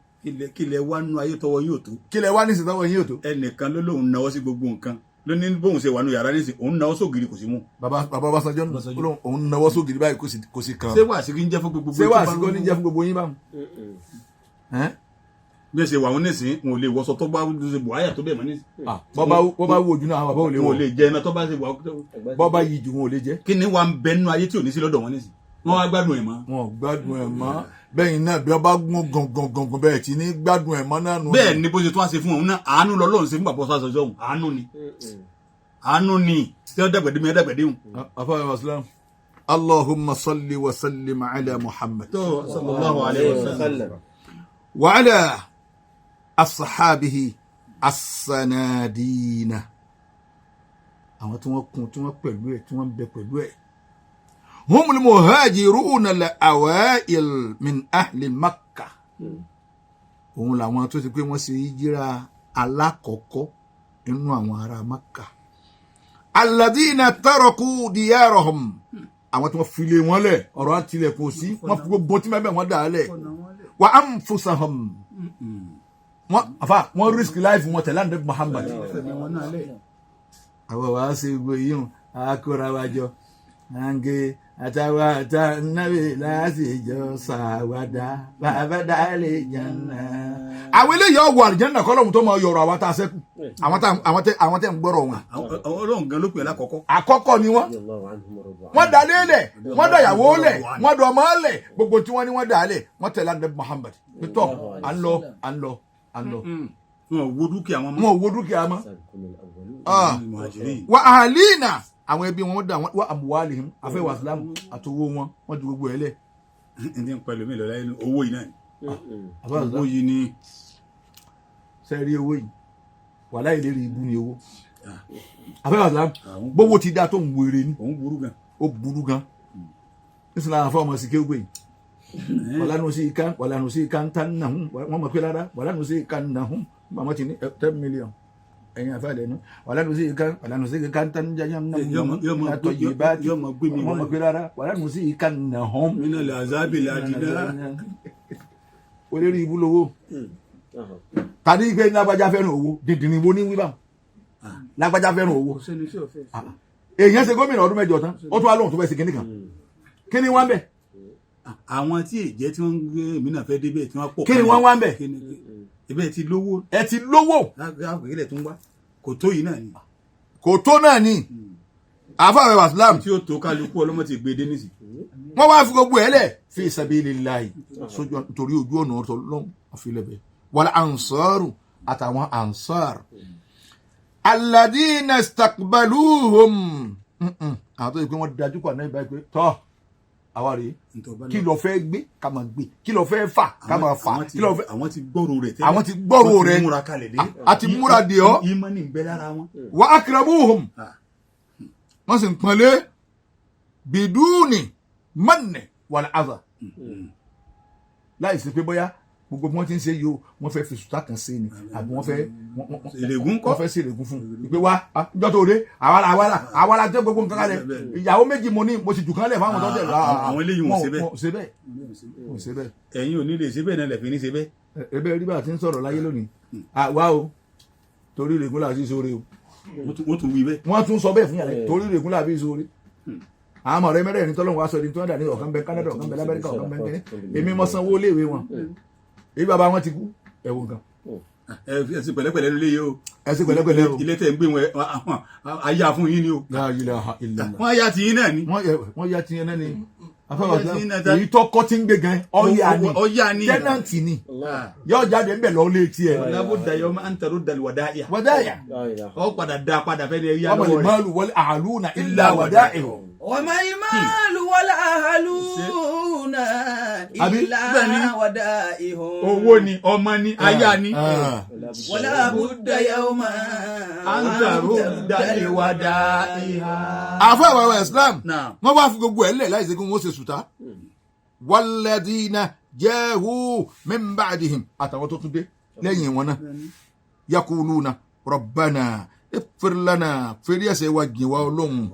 A: kílẹ̀ wá nú ayé tọwọ́ yóò tó.
B: kílẹ̀ wá nísìnyí tọwọ́ yín yóò tó.
A: ẹnìkan ló lóun náwó sí gbogbo nǹkan ló ní bóun ṣe wà nú yàrá nísìnyí òun náwó sógiri kò sí mú.
B: bàbá Ọbásanjọ́ òun náwó sógiri báyìí kò sí kan.
A: ṣé wàá sí kí ń jẹ́ fún gbogbo.
B: ṣé wàá sí kí ń jẹ́ fún gbogbo yín báwọn.
A: bí ẹ ṣe wà wọn nísìnyí wọn ò lè wọṣọ tó bá ṣe buhaya tó bẹ́ẹ̀ mọ́ nísìnyí.
B: bọ́ bá wo ojú náà àwọn bàbá ò lè wọ.
A: wọn ò lè jẹ iná tó bá ṣe wà.
B: bọ́ bá yí ju wọn ò lè jẹ.
A: kí ni wàá ń bẹ nínú ayé tí ò ní sí lọ́dọ̀ wọn nísìnyí wọn wá gbádùn ẹ̀ mọ́.
B: wọn ò gbádùn ẹ̀ mọ́ bẹ́ẹ̀ náà bí wọ́n bá gún gangan bẹ́ẹ̀ tí ní gbádùn ẹ̀ mọ́ náà nù.
A: bẹ́ẹ̀ ni bó ṣe tó wá ṣe fún òun náà àánú lọ́lọ́run ṣe fún bàbá ọ̀sán àṣọjọ́ òun àánú ni tí wọ́n dàgbẹ̀dẹ́ mi dàgbẹ̀dẹ́ òun.
B: afáwọn islam allahumma salli wa sallim ala muhammad.
A: sallallahu alayhi wa sallam.
B: wa ala asahabihi asanadina àwọn tí wọ́n kún tí wọ́n pẹ̀lú ẹ̀ tí wọ́n bẹ pẹ̀lú ẹ̀. هم المهاجرون الأوائل من أهل مكة òun làwọn tó ti pé wọ́n ṣe hijira alákọ̀ọ́kọ́ nínú àwọn ará Makka alladhina taraku diyarahum àwọn tí wọ́n fi lé wọn lẹ̀ ọ̀rọ̀ àtìlẹ̀ kò sí wọ́n fi gbogbo tí mẹ́bẹ̀ wọ́n dà á lẹ̀ wa anfusahum wọ́n risk life wọn tẹ̀lé àndé Muhammad àwọn wàá ṣe gbogbo yìí àkóra wájọ nange atawa ata nabi láti jọ ṣàwádà bàbá dálé jẹnà. àwọn eléyìí ọwọ àlìjẹnà kọlọmù tó máa yọrọ àwọn tá a ṣẹ́kù àwọn tẹ ń gbọ́rọ̀ wọn.
A: Ọlọ́run gan ló pè é lákọ̀ọ́kọ́.
B: àkọ́kọ́ ni wọ́n dà lélẹ̀ wọ́n dà yàwó lẹ̀ wọ́n dà ọmọ lẹ̀ gbogbo tí wọ́n ní wọ́n dà lẹ̀ wọ́n tẹ̀lé àdé Muhammad pẹ̀tọ́ à ń lọ.
A: wọn ò wo dúkìá wọn mọ́.
B: wa ahlina àwọn ẹbí wọn dà wọ́n àmúwálì afẹ́wà islam àtọwọ́ wọn ju gbogbo ẹ̀ lẹ̀.
A: ẹni ń pẹ̀lú mi lọ́la inú owó yìí náà owó yìí ni.
B: sẹ́ẹ̀rí owó yìí wà láì lérí ibú ni owó. afẹ́wà islam gbówó ti dá tó ń wéré ni.
A: òun burú gan.
B: ó burú gan. nísìnyí àwọn afọwọ́mọ sí kéwé yìí. wàlánù sí ìka ń tán náà wọ́n mọ̀ pé rárá wàlánù sí ìka náà wọ́n ti ní 10 million. ẹ̀yin afa lẹ́nu wàlánù sí ìka ń tán jẹjẹ náà yàtọ̀ yìí bá ti wọ́n mọ̀ pé rárá wàlánù sí ìka náà hàn.
A: nínú ilẹ̀ azábì ládìdá.
B: olórí ibú lówó tàbí pé lágbájá fẹ́ràn owó dìndìnrín wo ní wíwá lágbájá fẹ́ràn owó. èèyàn ṣe gómìnà ọdún 8 tán ó tún wá lóhùn tó fẹ́ ṣe kíní kan kíní wá ń bẹ̀.
A: àwọn tí èjẹ́ tí wọ́n ń gbé èmi náà fẹ́ débẹ̀ tí wọ́n pọ̀.
B: kíní wọ́n wá ń bẹ̀.
A: ibẹ̀ ti lówó.
B: ẹ ti lówó.
A: lágbègbè tó ń wá kò tó yìí náà ni.
B: kò tó náà ni. àfàwẹ̀ wàsílám.
A: tí ó tó kálukú ọlọ́mọ ti gbé dé nísì.
B: wọ́n wá fi gbogbo ẹ̀ lẹ̀ fi sabilillahi sójú torí ojú ọ̀nà ọ̀tọ̀ lọ́wọ́ àfilẹ̀bẹ̀. wal ansaru àtàwọn ansar. alladhina istaqbaluhum. àwọn tó yẹ pé wọ́n dájú kọ́ àná ìbáyìí pé tọ́ àwa rèé kí ló fẹ́ gbé ká máa gbé kí ló fẹ́ fà ká máa fà kí ló fẹ́.
A: àwọn ti gbọ́rò rẹ̀ tẹ́lẹ̀
B: àwọn ti gbọ́rò rẹ̀ àti múra dè ọ́.
A: ìmánì ń bẹ lára wọn.
B: wa akramuhum wọ́n sì ń pọ́nlé biduni manni wal adha láì sí pé bóyá gbogbo wọn ti ń ṣe yìí o wọn fẹ́ fi sùtá kan sí ni àbí wọn fẹ́
A: ìrègùn kọ́
B: wọn fẹ́ sí ìrègùn fún ìpè wá ìjọ tó dé àwa la tẹ gbogbo nǹkan kalẹ̀ ìyàwó méjì mo ní mo sì jù kan lẹ̀ fáwọn tó tẹ̀
A: àwọn eléyìí wọn
B: ṣe bẹ́ẹ̀
A: ẹ̀yin ò ní lè ṣe bẹ́ẹ̀ náà lẹ̀ fi ní ṣe bẹ́ẹ̀.
B: ebe rí bá a ti ń sọ̀rọ̀ láyé lónìí wá o torí ìrègùn là sí sóore o
A: wọ́n tún wí bẹ́ẹ̀.
B: wọ́n tún sọ bẹ́ẹ̀ fún yàrá torí ìrègùn là bí sóore àwọn ọmọ rẹ mẹ́rẹ̀ẹ̀rin tọ́lọ́run wá sọ ní tí wọ́n dà ní ọ̀kan bẹ Canada ọ̀kan bẹ lamẹ́ríkà ọ̀kan bẹ nkẹ́ni èmi mọ sanwó léèwé wọn èyí bàbá wọn ti kú ẹ̀wọ̀n nǹkan.
A: ẹ sì pẹ̀lẹ́pẹ̀lẹ́ ló léyìí o.
B: ẹ sì pẹ̀lẹ́pẹ̀lẹ́ o.
A: ilé tẹ̀ ń gbé wọn ayá fún yín ni o. wọ́n ayá ti yín náà ni.
B: wọ́n yá ti yín náà ni. èyí tó kọ́ ti ń gbé gan ọ̀yà ni tẹ́nàntì ni yóò jáde ń bẹ̀ lọ́ọ́ lé tiẹ̀.
A: lábúdà yọ máa ń tẹ̀rù dàlú wàdáyà.
B: wàdáyà.
A: ọ padà dá padà fẹ́ ni ẹ yá
B: lọ́wọ́ rẹ̀. ọmọ ìmáàlú wọlé àlùna ilà wàdáyà.
C: وما المال والأهلون إلا ودائهم.
A: owó ni ọmọ ni aya ni.
C: ولا بد يوما
A: أن ترد لودائها.
B: àfọ àwọn Islam wọ́n wá fi gbogbo ẹ̀ lẹ̀ láì ṣe kí wọ́n ṣe sùtá. والذين جاءوا من بعدهم àtàwọn tó tún dé lẹ́yìn wọn náà يقولون ربنا اغفر لنا fèrè ẹ̀ṣẹ̀ wa jìn wá Ọlọ́run.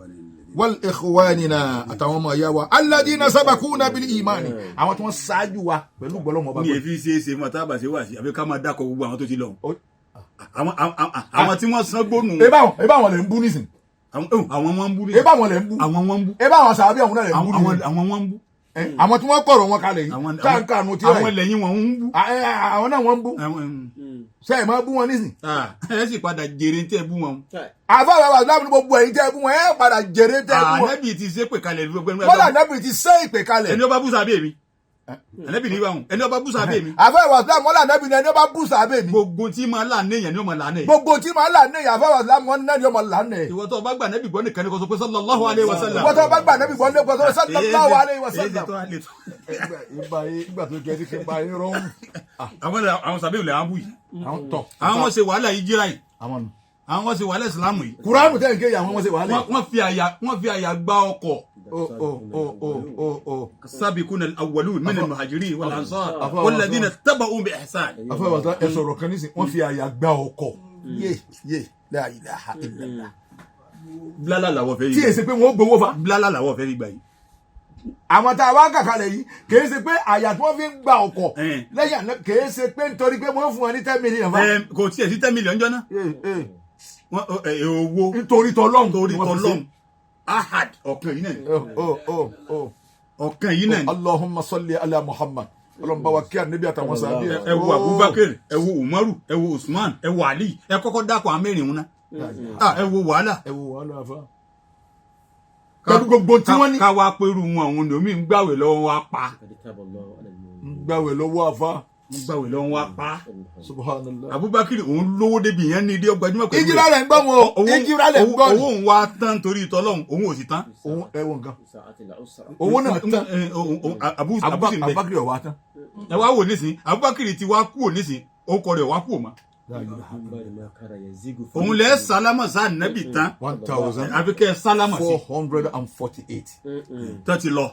B: والإخواننا àtàwọn ọmọ ìyá wa الذين سبقونا بالإيمان àwọn tí wọ́n ṣáájú wa pẹ̀lú gbọ́lọ́mọ bá.
A: ní èfi ṣe mọ̀ tá a bá ṣe wà sí àbí ká máa dákọ̀ gbogbo àwọn tó ti lọ. àwọn tí wọ́n san gbónú.
B: eba àwọn lè ń bú nísìn.
A: àwọn wọn ń bú.
B: eba àwọn lè ń bú.
A: àwọn wọn ń bú.
B: eba àwọn sàbí àwọn náà lè ń bú nísìn.
A: àwọn wọn ń bú.
B: àwọn tí wọ́n pọ̀rọ̀ wọn kalẹ̀ yìí. táǹkà nù tí wọ́n.
A: àwọn lẹ́yìn wọn ń bú.
B: àwọn náà wọ́n ń bú. ṣe é máa bú wọn nísìn.
A: ẹ sì padà jèrè tẹ́ bú wọn.
B: àfọwọ́ àwọn àdúrà ní gbogbo ẹ̀yin tẹ́ bú wọn ẹ padà jèrè tẹ́ bú wọn.
A: ànábì ti ṣe pè kalẹ̀.
B: bọ́lá ànábì ti ṣe ìpè kalẹ̀.
A: ẹni ó bá bú sábẹ́ mi. ànábì ní ìwà hùn ẹni ó bá bú sábẹ́ mi.
B: àfọwọ́ àdúrà bọ́lá ànábì ní ẹni ó bá bú sábẹ́ mi.
A: gbogbo tí máa là ní èèyàn ni ó máa là ní.
B: gbogbo tí máa là ní èèyàn àfọwọ́ àdúrà wọn náà ni ó máa là ní.
A: ìwọ tó bá gbà ànábì gbọ́ nìkan ni kò sọ pé sallallahu alaihi wasallam.
B: ìwọ tó bá gbà ànábì gbọ́ nìkan ni kò sọ sallallahu alaihi wasallam. ìgbà tó kẹ́ ẹ́ ti bá yín rọ́ọ̀mù.
A: àwọn sàbẹ̀ ìlẹ̀ àwọn bú yìí.
B: àwọn
A: ṣe wàhálà yìí jíra yìí. àwọn ṣe wàhálà ìsìlámù yìí.
B: kùránù tẹ̀ ń ké yà wọ́n ṣe wàhálà.
A: wọ́n fi àyà gbá ọkọ̀. السابقون الأولون من المهاجرين والأنصار والذين اتبعوا بإحسان.
B: afọwọ́sá ẹ sọ̀rọ̀ kan nísìn wọ́n fi àyà gbá ọkọ̀. la ilaha illallah.
A: blala làwọ̀ fẹ́ yìí.
B: tí èsì pé wọ́n gbowó fa.
A: blala làwọ̀ fẹ́ yìí gbà yìí.
B: àwọn tá a wá kàkàlẹ̀ yìí kìí ṣe pé àyà tí wọ́n fi ń gba ọkọ̀ lẹ́yìn àná kìí ṣe pé nítorí pé wọ́n fún wọn ní 10 million.
A: kò tiẹ̀ sí 10 million jọ́nà. owó
B: nítorí tọ́lọ́hún.
A: torí tọ́lọ́hún. ahad ọ̀kan yìí náà ni. ọ̀kan yìí náà ni.
B: Allahumma salli ala Muhammad. Ọlọ́run bá wa kí ànábì àtàwọn sàbí.
A: ẹ wo Abubakar ẹ wo Umaru ẹ wo Usman ẹ wo Ali ẹ kọ́kọ́ dákọ̀ amẹ́rin wọn náà. ẹ wo wàhálà.
B: Afa. pẹ̀lú gbogbo tí wọ́n ní.
A: ká wá pẹ̀lú wọn àwọn omi ń gbàwẹ̀ lọ́wọ́ wa pa.
B: gbàwẹ̀ lọ́wọ́ Afa.
A: ń gbàwẹ̀ lọ́wọ́ wa pa.
B: Subhanallah.
A: Abubakar òun lówó débi yẹn ní ilé ọgbàjúmọ̀ pẹ̀lú.
B: ìjìrà rẹ̀ ń gbọ́ wọn o. ìjìrà rẹ̀ ń gbọ́ ni.
A: owó òun wá tán torí ìtọ́lọ́hún òun ò sì tán.
B: ẹ̀wọ̀n nǹkan. owó náà tán. Abubakar ọ̀ wá tán.
A: ẹ wá wò nísìn Abubakar ti wá kúrò nísìn orúkọ rẹ̀ wá kúrò mọ́. òun lẹ sálámà sáà nẹ́bì tán
B: 1448.
A: àfi kẹ́ sálámà sí tó ti lọ.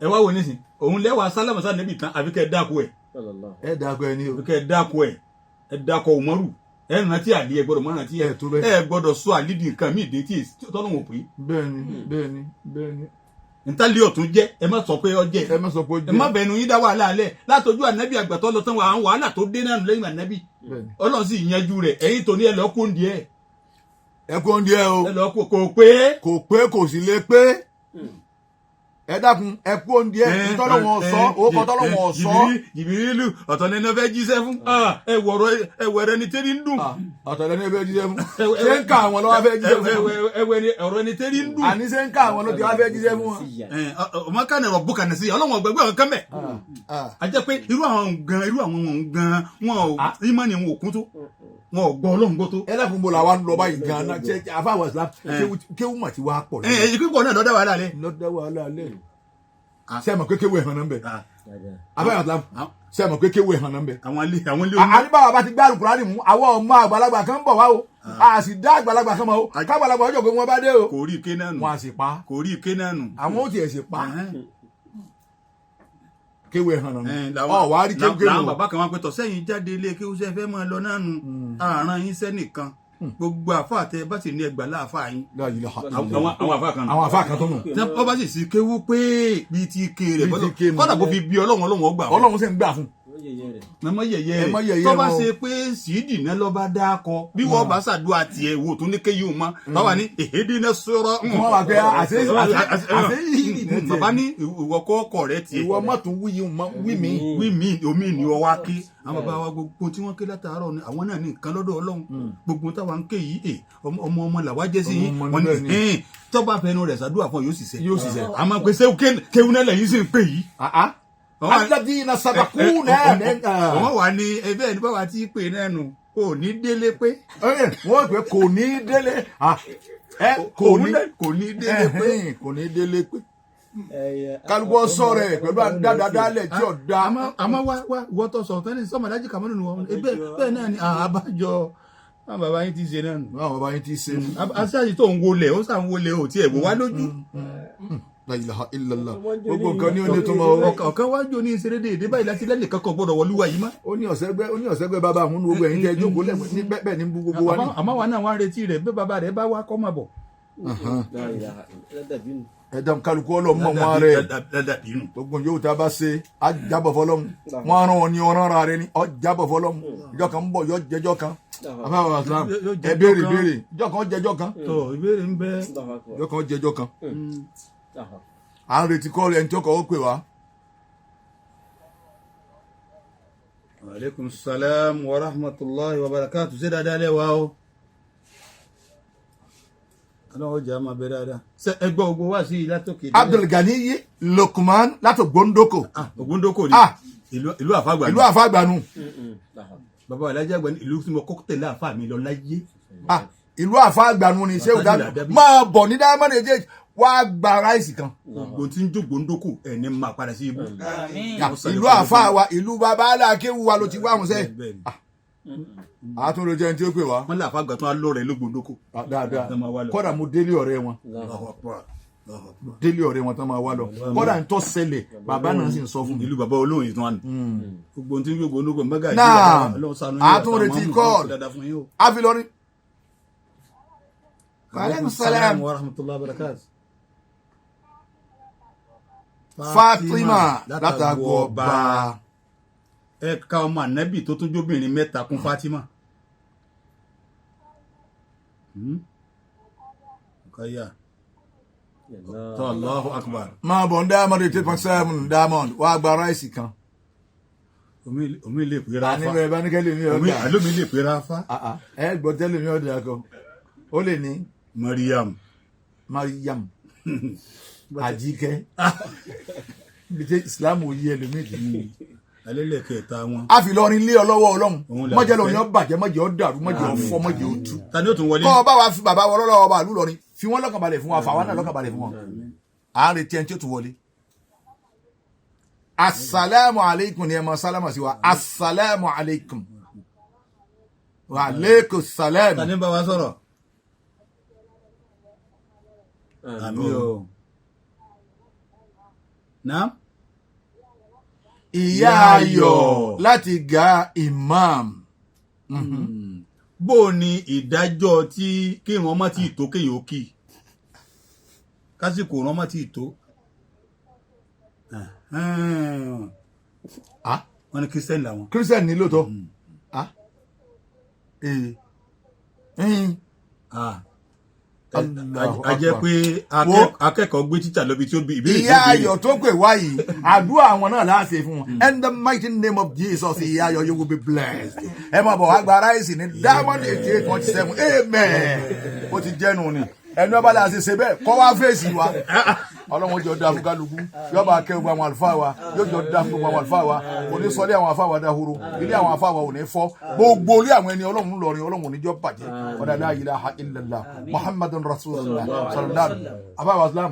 A: ẹ wá wò nísìn òun lẹ wá sálámà sáà nẹ́bì tán àfi kẹ́ dákú ẹ̀.
B: ẹ dákú ẹ ní o.
A: àfi kẹ́ dákú ẹ̀ ẹ dákọ̀ Umaru ẹ rántí àlí ẹ gbọ́dọ̀ mọ́ rántí ẹ gbọ́dọ̀ sọ àlí di nǹkan míì dé tí tọ́nà wò pé.
B: bẹ́ẹ̀ni.
A: ntali ọ̀tún jẹ́ ẹ má sọ pé ọ jẹ́ ẹ má bẹnu yín dá wàhálà alẹ́ látọjú ànábì àgbàtọ́ lọ tán àwọn wàhálà tó dé náà lẹ́yìn ànábì Ọlọ́run sì yanjú rẹ̀ ẹ̀yin tó ní ẹ lọ́ọ́ kóńdì ẹ̀.
B: ẹ kóńdì ẹ o.
A: ẹ lọ́ọ́ kò pé.
B: kò pé kò sì lè pé. ẹ dákun ẹ kóńdì ẹ tọ́lọ́wọ́n sọ òkò tọ́lọ́wọ́n sọ.
A: Jìbìrìlù ọ̀tọ̀ lẹ́nu fẹ́ jíṣẹ́ fún ẹ wọ̀rọ̀ ẹni tẹ́rí ń dùn.
B: ọ̀tọ̀ lẹ́nu fẹ́ jíṣẹ́ fún. ṣé ń ká àwọn lọ́wọ́ fẹ́ jíṣẹ́ fún.
A: ọ̀rọ̀ ẹni tẹ́rí ń dùn.
B: àní ṣé ń ká àwọn ló ti wá fẹ́ jíṣẹ́ fún wọn.
A: ọmọ kan ní ọ̀bùkà ní sí ọlọ́wọ́n ọgbẹ́gbẹ́ ọ̀hún kẹ́mẹ̀. a jẹ́ pé irú àwọn gan wọn ò ìmọ̀ ni wọn ò kún tó wọn ò gbọ́ Ọlọ́run gbọ́ tó.
B: ẹ lẹ́kùn bó la wa ń lọ báyìí gan-an àfáwọn Islam kéwù mà ti wá pọ̀ lẹ́yìn.
A: èyí kíkọ náà lọ́dọ̀ wàhálà lẹ́.
B: lọ́dọ̀ wàhálà lẹ́. ṣé ẹ mọ̀ pé kéwù ẹ̀hàn náà ń bẹ̀. àfáwọn Islam ṣé ẹ mọ̀ pé kéwù ẹ̀hàn náà ń bẹ̀.
A: àwọn ilé
B: àníbàwà bá ti gbá Al-Kùránì mú àwọn ọmọ àgbàlagbà kan ń bọ̀ wá o a sì dá àgbàlagbà kan mọ́ o kágbàlagbà ọjọ́ pé wọ́n bá dé o.
A: kò rí ike náà nù.
B: wọn a sì pa.
A: kò rí ike náà nù.
B: àwọn ó tiẹ̀ sì pa. kéwé hàn náà ọ wàá rí kéwé
A: làwọn bàbá kan wá pé tọ̀ sẹ́yìn jáde ilé kéwú sẹ́ fẹ́ máa lọ náà nù àràn yín sẹ́nìkan gbogbo àfa tẹ bá sì ní ẹgbà láàfà yín àwọn àfa kan tó nù tí wọ́n bá sì sí kéwú pé bíi ti ké rẹ̀ kọ́dà kó fi bí ọlọ́run ọgbà
B: ọlọ́run sì ń gbà fún
A: mọ yẹyẹ tó bá ṣe pé sídì náà lọ bá dá kọ bí wọn bá ṣàdúrà tiẹ̀ wò tó ní kéyìí mọ báwa ní èhédé náà sọ̀rọ̀
B: wọn wà pé àṣẹ
A: bàbá ní ìwọ kọkọ rẹ tiẹ̀
B: ìwọ má tún wí mi
A: omi ni ọ wá ké àwọn bàbá wa gbogbo tí wọn ké látàárọ̀ ni àwọn náà ní nǹkan lọ́dọ̀ Ọlọ́run gbogbo táwa ń ké yìí ọmọ làwa jẹ sí yín wọn ní tó bá fẹnu rẹ̀ ṣàdúrà fún yóò ṣiṣẹ́ àmọ́ pé kéwú náà lẹ́yìn sì ń pè yìí
B: alladina sabaquna
A: wọ́n wà ní ẹgbẹ́ ẹni báwa tí pè náà nù kò ní délé pé.
B: wọ́n pè kò ní délé
A: kò ní délé pé.
B: kò ní délé pé. kálukọ́ sọ̀rọ̀ ẹ̀ pẹ̀lú àdádálẹ̀ tí ò da.
A: àmọ́ wá wọ́n tó sọ̀tọ́ ní sọ́mọ̀dájì kàmọ́nù nù wọn bẹ́ẹ̀ náà ni àbájọ àwọn bàbá yín ti ṣe náà nù.
B: àwọn bàbá yín ti ṣe nù.
A: aṣáájú tó ń wọlé ó sàn wọlé ò tiẹ̀ wò wá lójú.
B: La ilaha illallah gbogbo nǹkan ní oní tó máa
A: ọ̀kan wájú ní ìṣeré déédé báyìí láti lẹ́nì kankan gbọ́dọ̀ wọlúwa yìí má.
B: ó ní ọ̀sẹ́gbẹ́ bàbá àwọn gbogbo ẹ̀yin tẹ́ jókòó ní bẹ́ẹ̀ ní gbogbo wa ní.
A: àmọ́ wa náà wá ń retí rẹ̀ bí bàbá rẹ̀ bá wá kọ́ máa bọ̀.
B: ẹ̀dàm kálukú ọlọ́mọ wọn rẹ̀ gbogbo yóò tá a bá ṣe á jábọ̀ fọlọ́mù wọn rán wọn ní ọ̀rán ra rẹ̀ ní ọ jábọ̀ fọlọ́mù ìjọ kan ń bọ̀ yọ jẹjọ́ kan àbáwọ̀ islam ẹ béèrè ìjọ kan jẹjọ́ kan
A: ìbéèrè ń bẹ
B: ìjọ kan jẹjọ́ kan à ń retí kọ́ ẹni tó kọ́ ó pè wá.
A: aleykum salaam wa rahmatulahi wa barakatu ṣé dáadáa lẹ́wà o. aláwọ̀ jẹ́ àmà bẹ́ẹ̀ dáadáa. ṣé ẹgbẹ́ ogbó wá sí látòkè.
B: Abdulganiyi Lukman láti Ògbóndókò.
A: Ògbóndókò ni ìlú àfàgbà.
B: ìlú àfàgbà nù.
A: bàbá alájà àgbà ní ìlú tí mo kọ́kọ́ tẹ̀lé àfà mi lọ láyé.
B: ìlú àfàgbà nù ni ṣé o dábì máa bọ̀ ní Diamond Èjèèjì wá gba ráìsì kan.
A: gbogbo tí ń jó Ògbóndókò ẹni máa padà sí ibú.
B: ìlú àfa wa ìlú bàbá aláàkéwu wa ló ti wá àwọn sẹ́yìn. àtúndò jẹ́ ní tí ó pè wá.
A: wọ́n lè àfàgbà tó wá lọ́rẹ̀ l'Ógbóndókò.
B: dáadáa kódà mo délé ọ̀rẹ́ wọn. délé ọ̀rẹ́ wọn tán máa wá lọ. kódà ń tọ́ ṣẹlẹ̀ bàbá náà sì ń sọ fún mi.
A: ìlú bàbá olóyìn tó wà nù. gbogbo tí ń jó Ògbóndókò mẹ́gà
B: náà àtúndò retí kọ́ọ̀lù àfilọ́rí.
A: aleykum salaam wa rahmatullahi wa barakatuh.
B: Fatima látàgọ ọba.
A: ẹ̀ka ọmọ ànábì tó tún jóbìnrin mẹ́ta kún Fatima. kọ́yà Allahu akbar.
B: máa bọ̀ ní Diamond 8.7 Diamond wàá gba ráìsì kan.
A: omi lè pè ráfá.
B: àní bẹ́ẹ̀ bá ní kẹ́lẹ́ mi ọ̀dà.
A: àlómi lè pè ráfá.
B: ẹ gbọ́ tẹ́lẹ̀ mi ọ̀dà kan ó lè ní.
A: Mariam.
B: Àjíkẹ́ bí tẹ Islam ò yí ẹlòmíì ní.
A: alẹ́lẹ̀kẹta wọn.
B: a fi lọrin lé ọlọ́wọ́ Ọlọ́run mọ́jẹ́ lórí ọ bàjẹ́ mọ́jẹ́ ọ dàrú mọ́jẹ́ ọ fọ́ mọ́jẹ́ ọ tú.
A: ta ni ó tún wọlé.
B: kọ́ ọ bá wa fi bàbá wọn lọ́wọ́ ọba àlú lọrin fi wọ́n lọ́kàn balẹ̀ fún wa fà wọ́n náà lọ́kàn balẹ̀ fún wọn. à ń retí ẹni tí ó tún wọlé. asalaamu aleykum ni ẹ máa sálámà sí wa asalaamu aleykum wa aleykum salaam.
A: ta ni bá wa sọ̀rọ̀. àmín o. Naam.
B: Ìyá Ayọ̀ láti ga imam.
A: Bó o ní ìdájọ́ tí kéèyàn ọmọ tí ì tó kéèyàn ó kì í kásìkò ọ̀rọ̀ ọmọ tí ì tó. Wọ́n ní kírísítẹ́nì làwọn.
B: Kírísítẹ́nì ní lóòótọ́.
A: A jẹ́ pé akẹ́kọ̀ọ́ gbé títà lọ́bi tí ó bí ìbéèrè.
B: Ìyá Ayọ̀ tó pè wá yìí àdúrà àwọn náà láàṣẹ fún wọn. In the mighty name of Jesus, Ìyá Ayọ̀, you will be blessed. ẹ máa bọ̀ wá gba ráìsì ní Diamond 88.7 amen. ó ti jẹ́nu ni ẹni ọba la ṣe bẹ́ẹ̀ kọ́ wá fèsì wa. Ọlọ́run jọ dá fún kálukú yọba akẹ́ gbogbo àwọn àlùfáà wa yóò jọ dá fún gbogbo àwọn àlùfáà wa kò ní sọ ilé àwọn àfáà wa dahoro ilé àwọn àfáà wa ò ní fọ́ gbogbo ilé àwọn ẹni Ọlọ́run lọrin Ọlọ́run níjọ́ bàjẹ́ ọ̀dà la ilaha illallah Muhammadun rasulullah sallallahu àfáà wa islam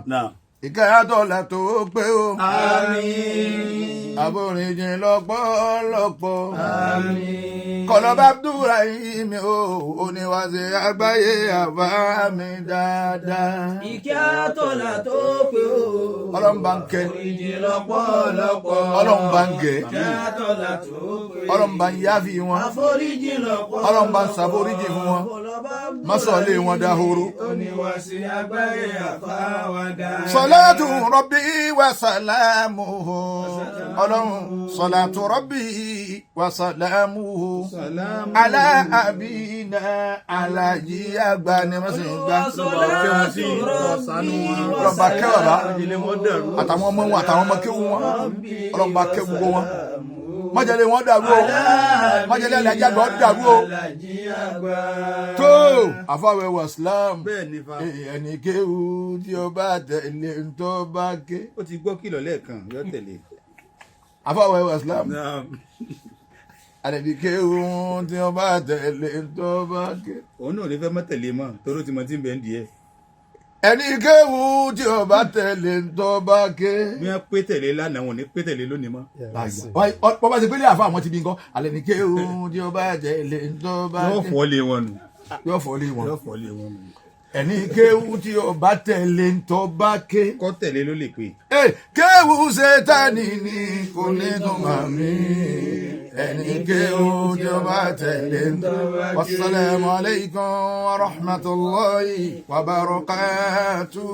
B: ìkẹ́ àtọ́lá tó pé o.
C: Àmín.
B: Àforíjì lọ́pọ̀lọpọ̀.
C: Àmín.
B: Kọ̀lọ́bà Abdulrahim o, oníwàṣẹ àgbáyé àbá mi dáadáa.
C: Ìkẹ́ àtọ́lá tó pé o.
B: Ọlọ́run bá ń kẹ́.
C: Àforíjì lọ́pọ̀lọpọ̀.
B: Ọlọ́run bá ń gẹ̀.
C: Ìkẹ́ àtọ́lá tó pé o.
B: Ọlọ́run bá ń yáfi wọn.
C: Àforíjì lọ́pọ̀lọpọ̀.
B: Ọlọ́run bá ń ṣàforíjì fún wọn. Má sọ ilé wọn dahoro.
C: Oníwàṣẹ àgbáyé àfáwádà.
B: Salatu Rabbi wa salamuhu. Ọlọ́run salatu Rabbi wa salamuhu. Ala abina alaji àgbà ni wọ́n sì ń gbá. Ọlọ́ba kẹ́ ọ̀rá àtàwọn ọmọ wọn àtàwọn ọmọ kéwù wọn. Ọlọ́ba kẹ́ gbogbo wọn. Májèlé wọn dàrú o. Májèlé alájí àgbà wọn dàrú o. Tó àfàwẹ̀ wà Islam. Ẹni kéwù tí ó bá tẹ̀lé ń tó bá ké.
A: Ó ti gbọ́ kìlọ̀ lẹ́ẹ̀kan yọ tẹ̀lé.
B: Àfàwẹ̀ wà Islam. Ẹni kéwù tí ó bá tẹ̀lé ń tó bá ké.
A: Òun náà ní fẹ́ mọ́ tẹ̀lé mọ́ toró ti mọ tí ń bẹ ń di ẹ̀.
B: Ẹni kéwù tí ó bá tẹ̀lé ń tó bá ké.
A: Bí wọ́n pé tẹ̀lé lánàá wọn ní pé tẹ̀lé lónìí mọ́.
B: Wọ́n bá ti pélé àfa àwọn ti bí nǹkan. Àlẹ́ ní kéwù tí ó bá tẹ̀lé ń tó bá ké.
A: Yóò fọ́ lé wọn nù.
B: Yóò fọ́ lé wọn.
A: Yóò fọ́ lé wọn nù.
B: Ẹni kéwù tí ó bá tẹ̀lé ń tó bá ké.
A: Kọ́ tẹ̀lé ló lè pè.
B: Kéwù Sátánì ni kò ní tún máa mí. Ẹni kéwù tí ó bá tẹ̀lé ń tó bá ké. Wassalamu alaykum wa rahmatullahi wa barakatuh.